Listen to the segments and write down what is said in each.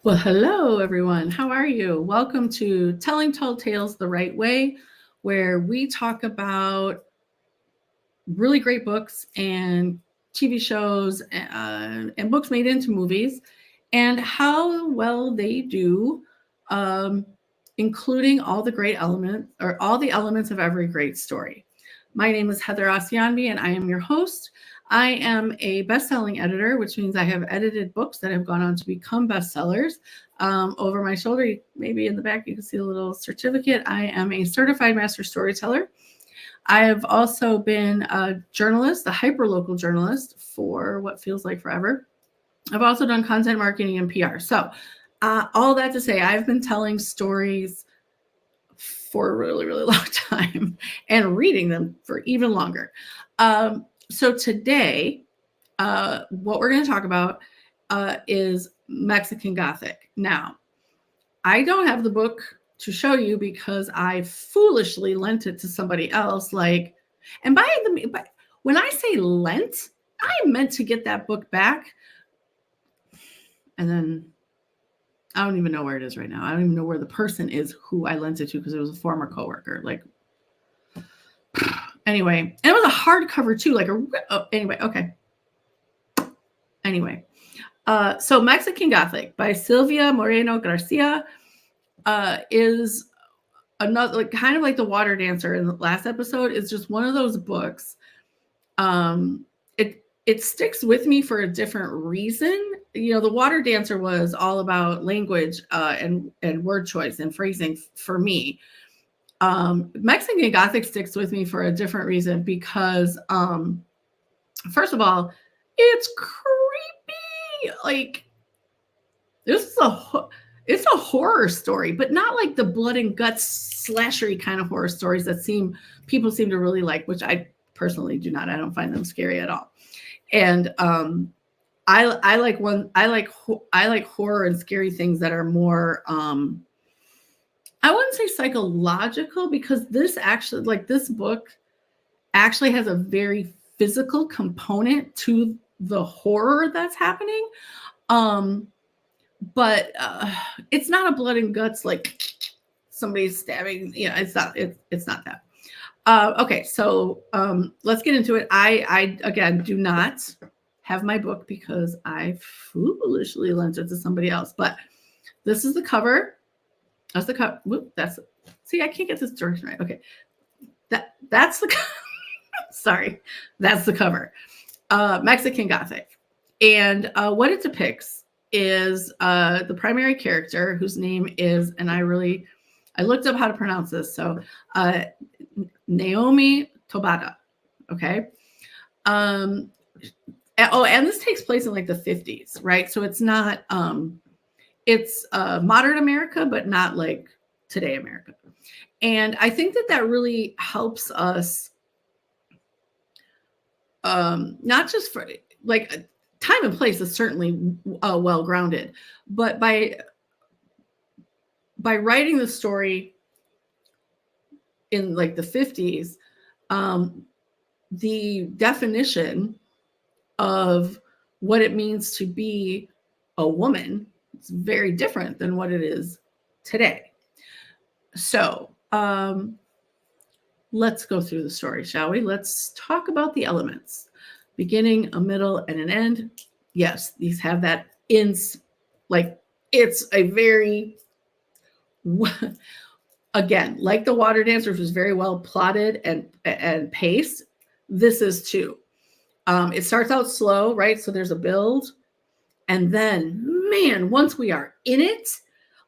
Well, hello, everyone. How are you? Welcome to Telling Tall Tales the Right Way, where we talk about really great books and TV shows and books made into movies and how well they do, um, including all the great elements or all the elements of every great story. My name is Heather Asiyanbi, and I am your host. I am a best-selling editor, which means I have edited books that have gone on to become bestsellers. Over my shoulder, maybe in the back, you can see a little certificate. I am a certified master storyteller. I have also been a journalist, a hyper-local journalist for what feels like forever. I've also done content marketing and PR. So all that to say, I've been telling stories for a really, really long time and reading them for even longer. So today, what we're going to talk about is Mexican Gothic. Now, I don't have the book to show you because I foolishly lent it to somebody else. And when I say lent, I meant to get that book back. And then I don't even know where it is right now. I don't even know where the person is who I lent it to because it was a former coworker. Anyway, and it was a hardcover too. Okay. Anyway, so Mexican Gothic by Silvia Moreno-Garcia is another, kind of like The Water Dancer in the last episode. It's just one of those books. It sticks with me for a different reason. The Water Dancer was all about language and word choice and phrasing for me. Mexican Gothic sticks with me for a different reason because, first of all, it's creepy. It's a horror story, but not like the blood and guts slashery kind of horror stories that people seem to really like, which I personally do not. I don't find them scary at all. And I like horror and scary things that are more I wouldn't say psychological, because this book actually has a very physical component to the horror that's happening. But it's not a blood and guts, like somebody's stabbing. It's not that. Okay, so let's get into it. I again do not have my book because I foolishly lent it to somebody else. But this is the cover. That's the cover. See, I can't get this direction right. Okay, that's the sorry, that's the cover. Mexican Gothic, and what it depicts is the primary character, whose name is, and I looked up how to pronounce this, so Naomi Tobata. Okay. And this takes place in like the 50s, right? So it's not it's modern America, but not like today America. And I think that really helps us, not just for like time and place is certainly well grounded, but by writing the story in like the 50s, the definition of what it means to be a woman is very different than what it is today. So let's go through the story, shall we? Let's talk about the elements. Beginning, a middle, and an end. Yes, these have that it's a very, again, like The Water Dancer, which was very well plotted and paced. This is too. It starts out slow, right? So there's a build. And then, man, once we are in it,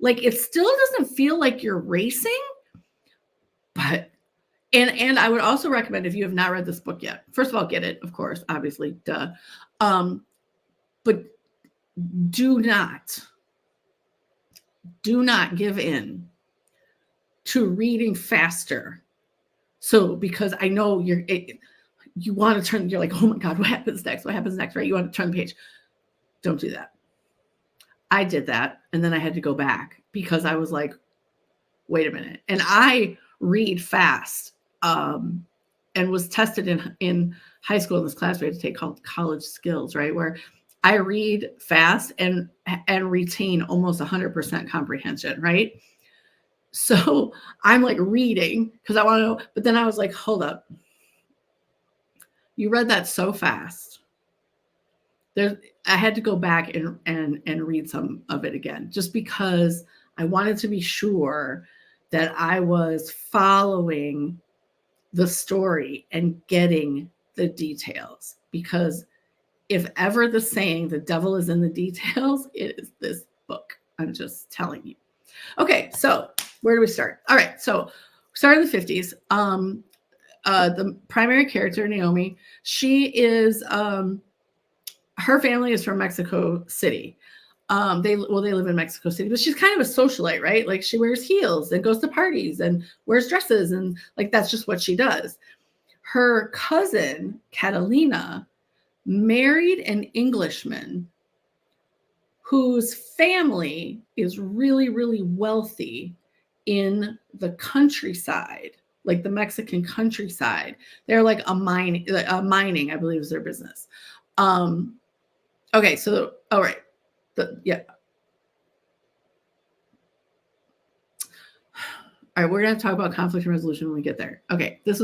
like it still doesn't feel like you're racing. But and I would also recommend, if you have not read this book yet, first of all, get it, of course, obviously, duh. But do not give in to reading faster. So, because I know you want to turn, you're like, oh my God, what happens next? What happens next, right? You want to turn the page. Don't do that. I did that. And then I had to go back because I was like, wait a minute. And I read fast, and was tested in high school in this class we had to take called college skills, right? Where I read fast and retain almost 100% comprehension, right? So I'm like reading because I want to know, but then I was like, hold up. You read that so fast. I had to go back and read some of it again, just because I wanted to be sure that I was following the story and getting the details. Because if ever the saying, the devil is in the details, it is this book. I'm just telling you. Okay, so where do we start? All right, so we start in the 50s. The primary character, Naomi, she is, her family is from Mexico City. They live in Mexico City, but she's kind of a socialite, right? Like she wears heels and goes to parties and wears dresses, and like that's just what she does. Her cousin, Catalina, married an Englishman whose family is really, really wealthy in the countryside, like the Mexican countryside. They're like mining, I believe, is their business. Okay, so all right, yeah. All right, we're gonna talk about conflict and resolution when we get there. Okay, these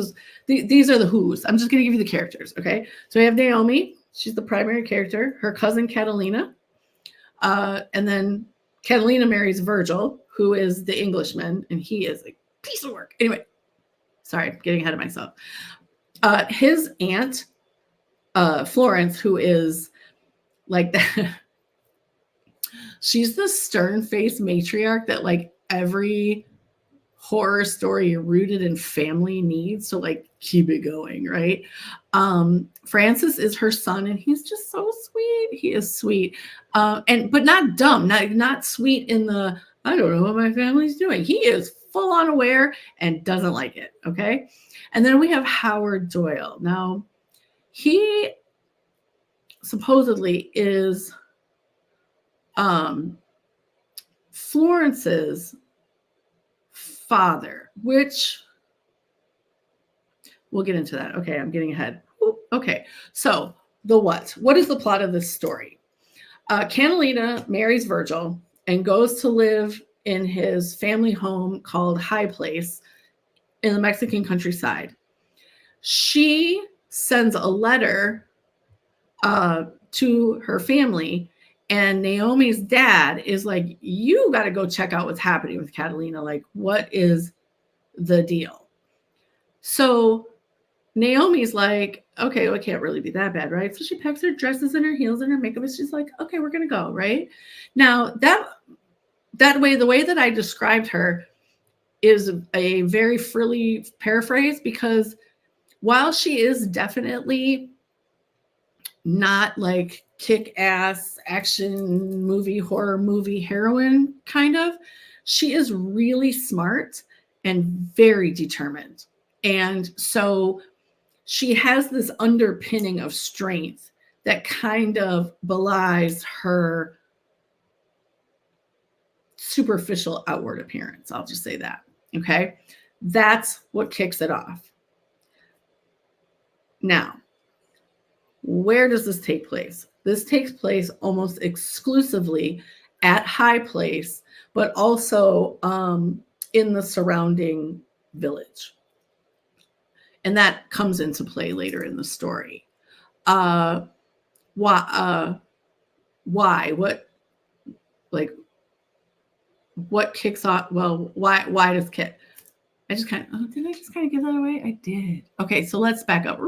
are the who's. I'm just gonna give you the characters. Okay, so we have Naomi. She's the primary character. Her cousin Catalina, and then Catalina marries Virgil, who is the Englishman, and he is a piece of work. Anyway, sorry, getting ahead of myself. His aunt, Florence, who is like that. She's the stern-faced matriarch that like every horror story rooted in family needs to like keep it going, right? Francis is her son, and he's just so sweet. He is sweet, but not dumb, not sweet in the I don't know what my family's doing. He is full on aware and doesn't like it. Okay, and then we have Howard Doyle. Now, he supposedly is Florence's father, which we'll get into that. Okay, I'm getting ahead. Okay, so the what? What is the plot of this story? Catalina marries Virgil and goes to live in his family home called High Place in the Mexican countryside. She sends a letter to her family, and Naomi's dad is like, you got to go check out what's happening with Catalina. Like, what is the deal? So Naomi's like, okay, well, it can't really be that bad, right? So she packs her dresses and her heels and her makeup, and she's like, okay, we're gonna go, right? Now the way that I described her is a very frilly paraphrase, because while she is definitely not like kick-ass action movie, horror movie heroine kind of, she is really smart and very determined. And so she has this underpinning of strength that kind of belies her superficial outward appearance. I'll just say that. Okay. That's what kicks it off. Now, where does this take place? This takes place almost exclusively at High Place, but also in the surrounding village. And that comes into play later in the story. Why? What kicks off? Well, why does Kit? Did I just kind of give that away? I did. Okay, so let's back up.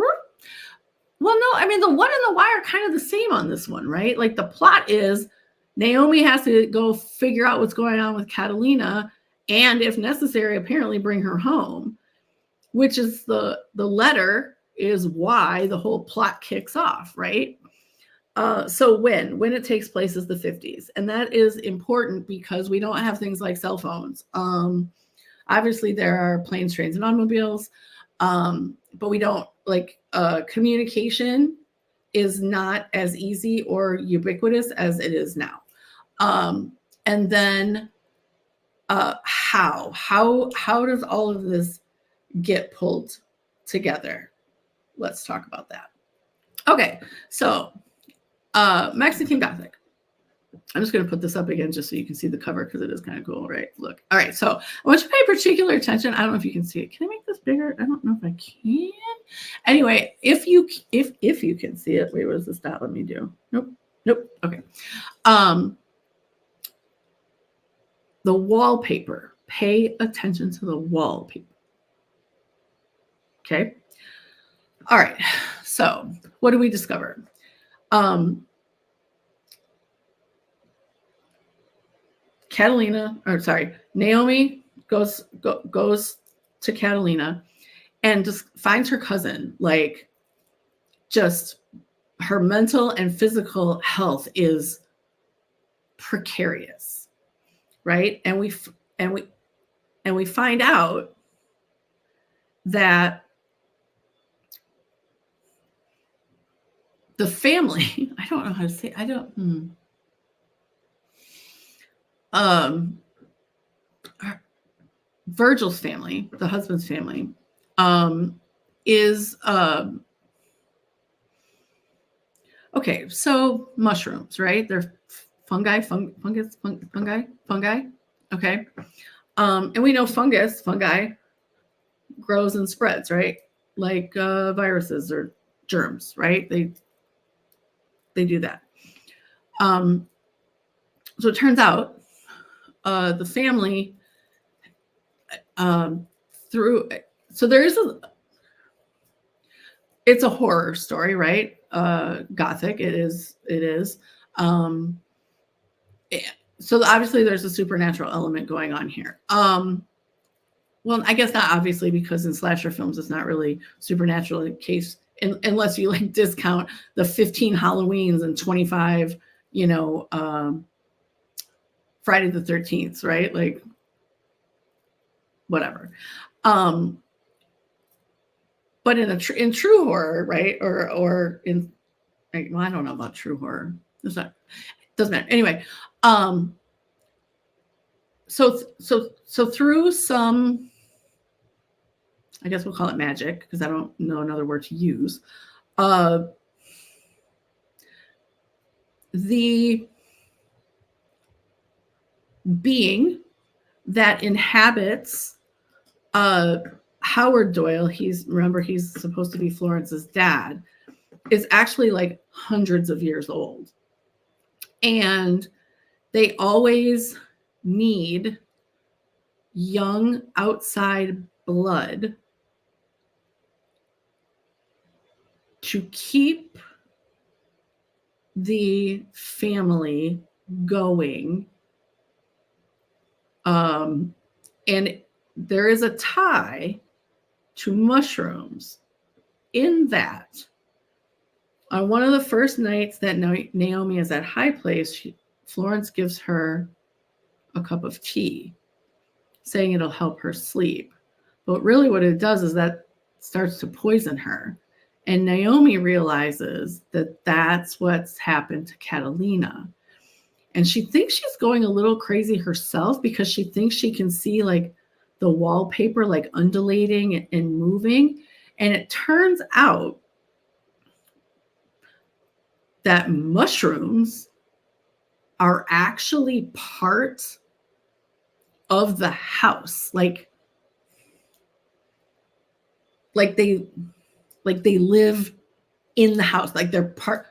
Well, no, I mean, the one and the why are kind of the same on this one, right? Like the plot is Naomi has to go figure out what's going on with Catalina, and if necessary, apparently bring her home, which is the letter is why the whole plot kicks off, right? So when it takes place is the 50s, and that is important because we don't have things like cell phones. Obviously, there are planes, trains, and automobiles, but we don't communication is not as easy or ubiquitous as it is now. And then how does all of this get pulled together? Let's talk about that. Okay, so Mexican Gothic. I'm just going to put this up again just so you can see the cover because it is kind of cool, right? Look. All right. So I want you to pay particular attention. I don't know if you can see it. Can I make this bigger? I don't know if I can. Anyway, if you can see it, wait, what does this dot let me do? Nope. Okay. The wallpaper. Pay attention to the wallpaper. Okay. All right. So what do we discover? Naomi goes to Catalina and just finds her cousin. Like, just her mental and physical health is precarious, right? And we find out that the family, I don't know how to say, Virgil's family, the husband's family, is okay. So mushrooms, right? They're fungi. Okay. And we know fungi grows and spreads, right? Like viruses or germs, right? They do that. So it turns out the family it's a horror story, right? Gothic, it is. So obviously there's a supernatural element going on here. Well, I guess not obviously, because in slasher films it's not really supernatural in case unless you like discount the 15 Halloweens and 25, Friday the 13th, right? Like, whatever. But in true horror, right? Or in, well, I don't know about true horror. Doesn't matter. Anyway, so through some, I guess we'll call it magic because I don't know another word to use. The being that inhabits Howard Doyle, he's supposed to be Florence's dad, is actually like hundreds of years old. And they always need young outside blood to keep the family going. And there is a tie to mushrooms in that on one of the first nights that Naomi is at High Place, Florence gives her a cup of tea, saying it'll help her sleep. But really what it does is that starts to poison her. And Naomi realizes that that's what's happened to Catalina. And she thinks she's going a little crazy herself because she thinks she can see like the wallpaper like undulating and moving. And it turns out that mushrooms are actually part of the house. Like they live in the house. Like they're part.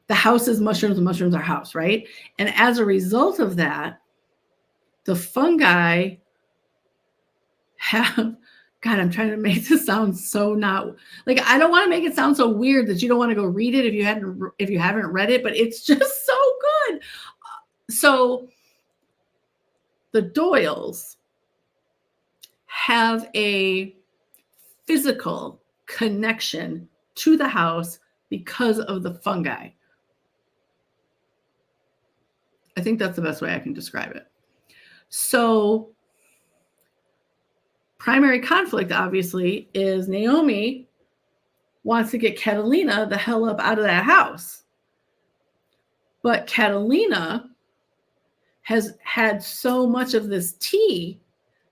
The house is mushrooms and mushrooms are house, right? And as a result of that, the fungi have, God, I'm trying to make this sound so not, like, I don't want to make it sound so weird that you don't want to go read it if you haven't read it, but it's just so good. So the Doyles have a physical connection to the house because of the fungi. I think that's the best way I can describe it. So primary conflict, obviously, is Naomi wants to get Catalina the hell up out of that house. But Catalina has had so much of this tea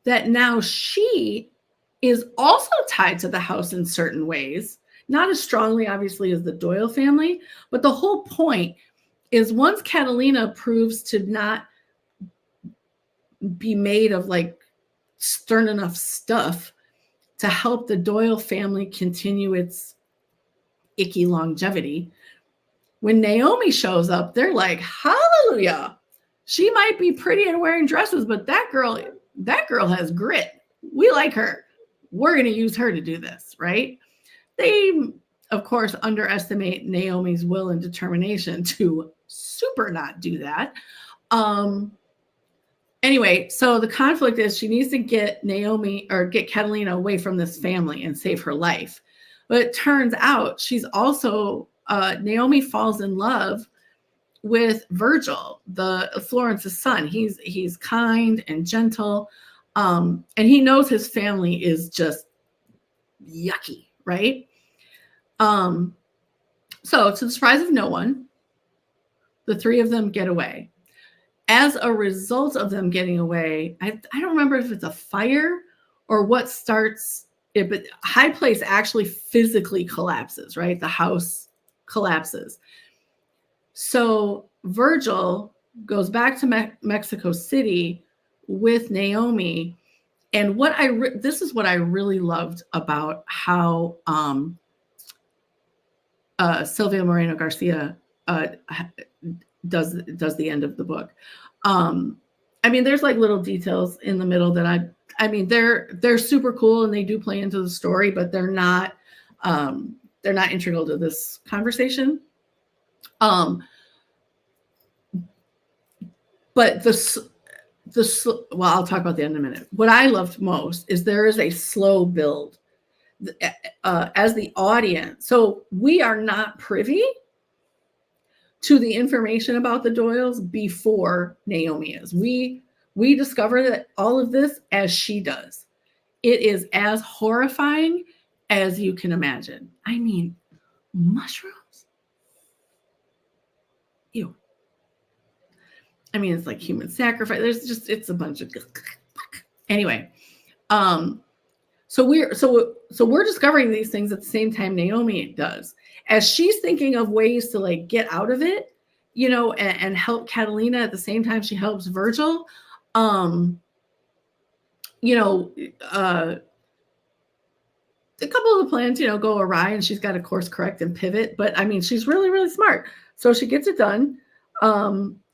that now she is also tied to the house in certain ways. Not as strongly, obviously, as the Doyle family, but the whole point is once Catalina proves to not be made of like stern enough stuff to help the Doyle family continue its icky longevity, when Naomi shows up, they're like, hallelujah. She might be pretty and wearing dresses, but that girl has grit. We like her. We're going to use her to do this, right? They, of course, underestimate Naomi's will and determination to super not do that. Anyway, so the conflict is she needs to get Naomi or get Catalina away from this family and save her life. But it turns out she's also, Naomi falls in love with Virgil, Florence's son. He's kind and gentle, and he knows his family is just yucky, right? So to the surprise of no one, the three of them get away. As a result of them getting away, I don't remember if it's a fire or what starts it, but High Place actually physically collapses, right? The house collapses. So Virgil goes back to Mexico City with Naomi. And this is what I really loved about how Silvia Moreno-Garcia does the end of the book. I mean, there's like little details in the middle that I mean, they're super cool and they do play into the story, but they're not integral to this conversation. But well, I'll talk about the end in a minute. What I loved most is there is a slow build as the audience. So we are not privy to the information about the Doyles before Naomi is. We discover that all of this as she does. It is as horrifying as you can imagine. I mean, mushrooms? Ew. I mean, it's like human sacrifice. It's a bunch of anyway. So we're discovering these things at the same time Naomi does. As she's thinking of ways to like get out of it, you know, and help Catalina at the same time she helps Virgil. You know, a couple of the plans, you know, go awry and she's got to course correct and pivot. But I mean, she's really, really smart. So she gets it done.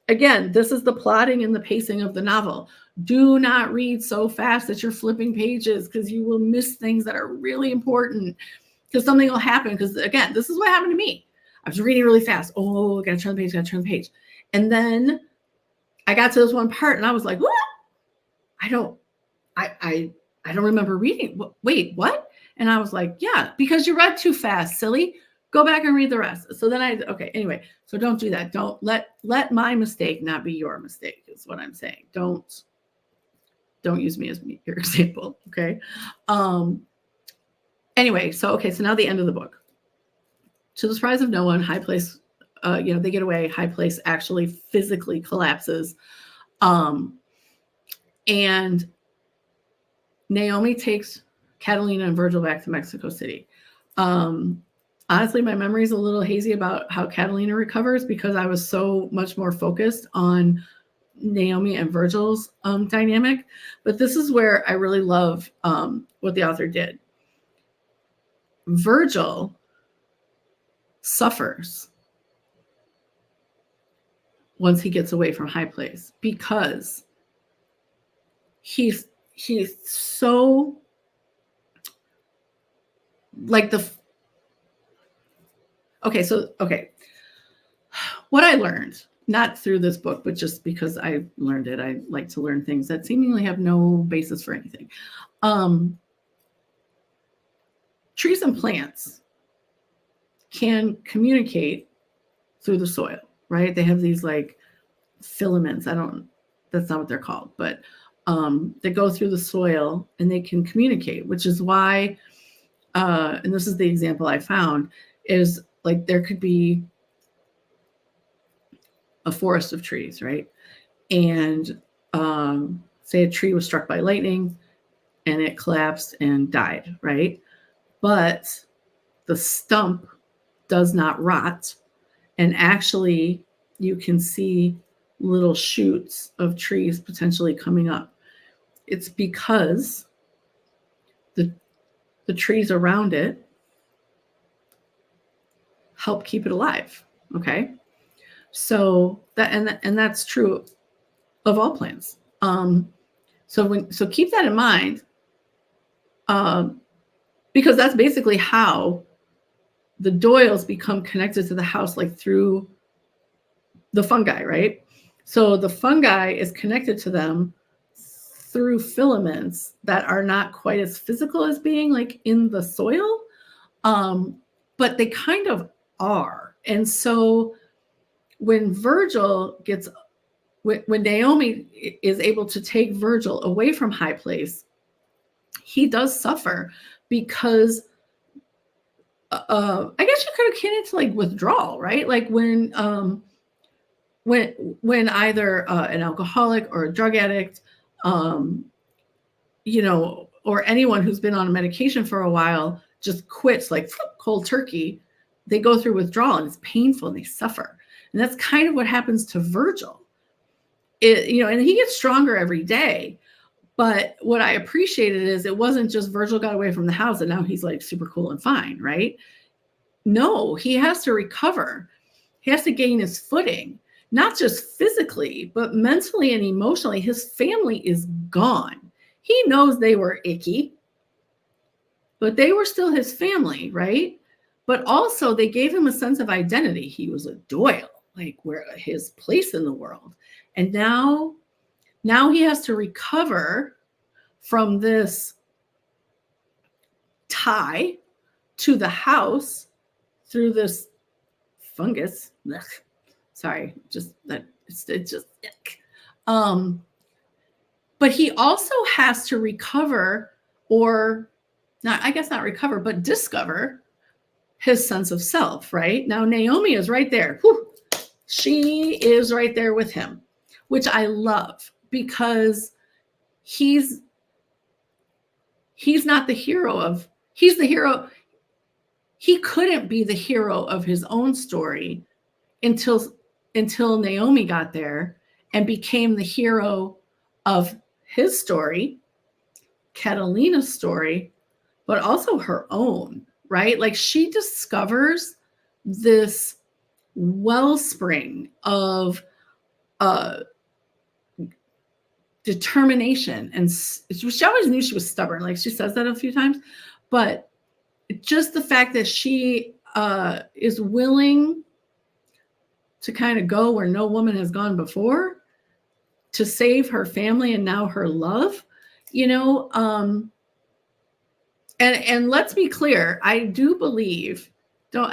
Again, this is the plotting and the pacing of the novel. Do not read so fast that you're flipping pages because you will miss things that are really important because something will happen. Because again, this is what happened to me. I was reading really fast. Oh, I got to turn the page, And then I got to this one part and I was like, what? I don't remember reading. Wait, what? And I was like, yeah, because you read too fast, silly. Go back and read the rest. So then anyway, so don't do that. Don't let my mistake not be your mistake is what I'm saying. Don't use me as your example. Okay. Anyway, so now the end of the book. To the surprise of no one, High Place, you know, they get away. High Place actually physically collapses. And Naomi takes Catalina and Virgil back to Mexico City. Honestly, my memory is a little hazy about how Catalina recovers because I was so much more focused on Naomi and Virgil's dynamic. But this is where I really love what the author did. Virgil suffers once he gets away from High Place because he's so like what I learned, not through this book, but just because I learned it, I like to learn things that seemingly have no basis for anything. Trees and plants can communicate through the soil, right? They have these like filaments. That's not what they're called, but they go through the soil and they can communicate, which is why, and this is the example I found, is like there could be a forest of trees, right? And say a tree was struck by lightning and it collapsed and died, right? But the stump does not rot. And actually, you can see little shoots of trees potentially coming up. It's because the trees around it help keep it alive. Okay. So that's true of all plants. So keep that in mind, because that's basically how the Doyles become connected to the house, like through the fungi, right? So the fungi is connected to them through filaments that are not quite as physical as being like in the soil, but they kind of are. And so when Naomi is able to take Virgil away from High Place, he does suffer because I guess you could akin it to like withdrawal, right? Like when either an alcoholic or a drug addict, or anyone who's been on a medication for a while just quits like cold turkey, they go through withdrawal and it's painful and they suffer. And that's kind of what happens to Virgil. And he gets stronger every day. But what I appreciated is it wasn't just Virgil got away from the house and now he's like super cool and fine, right? No, he has to recover. He has to gain his footing, not just physically, but mentally and emotionally. His family is gone. He knows they were icky, but they were still his family, right? But also they gave him a sense of identity. He was a Doyle, like where his place in the world. And now he has to recover from this tie to the house through this fungus. Ugh. Sorry, just that it's just but he also has to recover, or not, I guess not recover, but discover his sense of self, right? Now Naomi is right there. Whew. She is right there with him, which I love, because he's not the hero of, he's the hero. He couldn't be the hero of his own story until Naomi got there and became the hero of his story, Catalina's story, but also her own, right? Like she discovers this wellspring of determination, and she always knew she was stubborn. Like she says that a few times, but just the fact that she is willing to kind of go where no woman has gone before to save her family and now her love, and let's be clear, I do believe, don't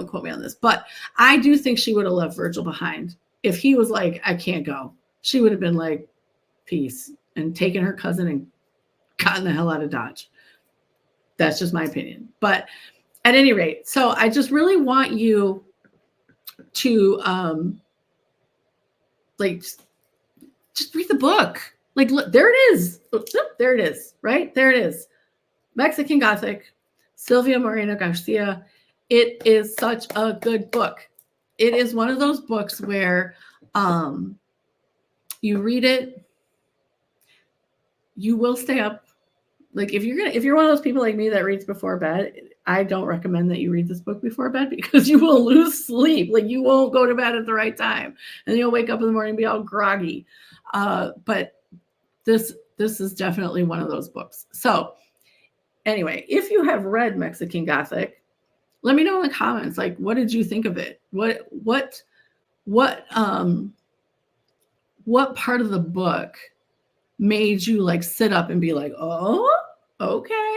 quote me on this, but I do think she would have left Virgil behind. If he was like, I can't go, she would have been like, peace, and taken her cousin and gotten the hell out of Dodge. That's just my opinion. But at any rate, so I just really want you to just read the book. Like, look, there it is. There it is, right? There it is. Mexican Gothic, Silvia Moreno-Garcia. It is such a good book. It is one of those books where you read it, you will stay up. Like if you're one of those people like me that reads before bed, I don't recommend that you read this book before bed, because you will lose sleep. Like you won't go to bed at the right time, and you'll wake up in the morning and be all groggy. But this is definitely one of those books. So anyway, if you have read Mexican Gothic, let me know in the comments, like, what did you think of it? What part of the book made you like sit up and be like, oh, okay.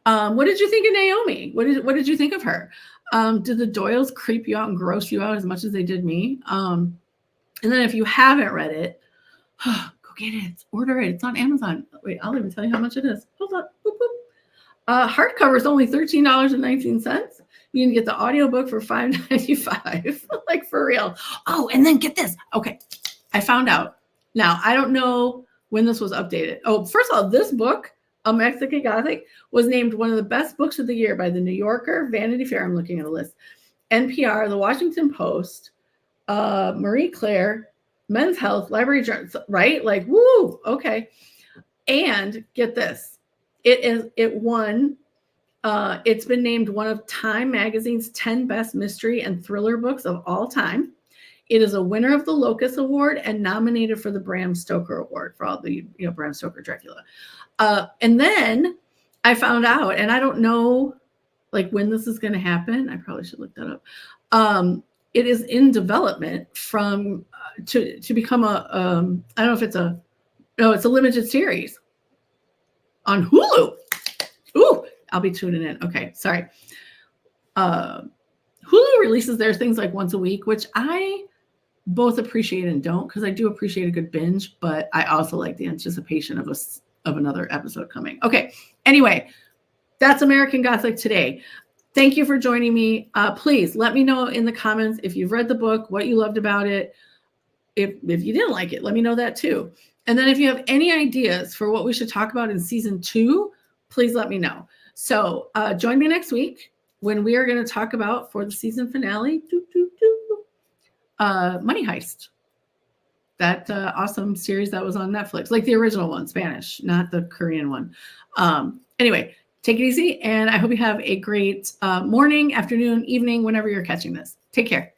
What did you think of Naomi? What did you think of her? Did the Doyles creep you out and gross you out as much as they did me? And then if you haven't read it, go get it. Order it. It's on Amazon. Wait, I'll even tell you how much it is. Hold on. Boop, boop. Hardcover is only $13.19. You can get the audiobook for $5.95. Like for real. Oh, and then get this. Okay, I found out. Now, I don't know when this was updated. Oh, first of all, this book A Mexican Gothic, was named one of the best books of the year by the New Yorker, Vanity Fair, I'm looking at a list, NPR, the Washington Post, Marie Claire, Men's Health, Library Journal, right? Like, woo, okay. And get this, it won. It's been named one of Time Magazine's 10 best mystery and thriller books of all time. It is a winner of the Locus Award and nominated for the Bram Stoker Award for all the, Bram Stoker Dracula. And then I found out, and I don't know like when this is going to happen. I probably should look that up. It is in development from to become a I don't know if it's it's a limited series on Hulu. Ooh, I'll be tuning in. Okay, sorry. Hulu releases their things like once a week, which I both appreciate and don't, because I do appreciate a good binge, but I also like the anticipation of another episode coming. Okay, anyway, that's American Gothic today. Thank you for joining me. Please let me know in the comments if you've read the book, what you loved about it. If you didn't like it, let me know that too. And then if you have any ideas for what we should talk about in season 2, please let me know. So join me next week when we are going to talk about, for the season finale, Money Heist. That awesome series that was on Netflix, like the original one, Spanish, not the Korean one. Anyway, take it easy, and I hope you have a great morning, afternoon, evening, whenever you're catching this. Take care.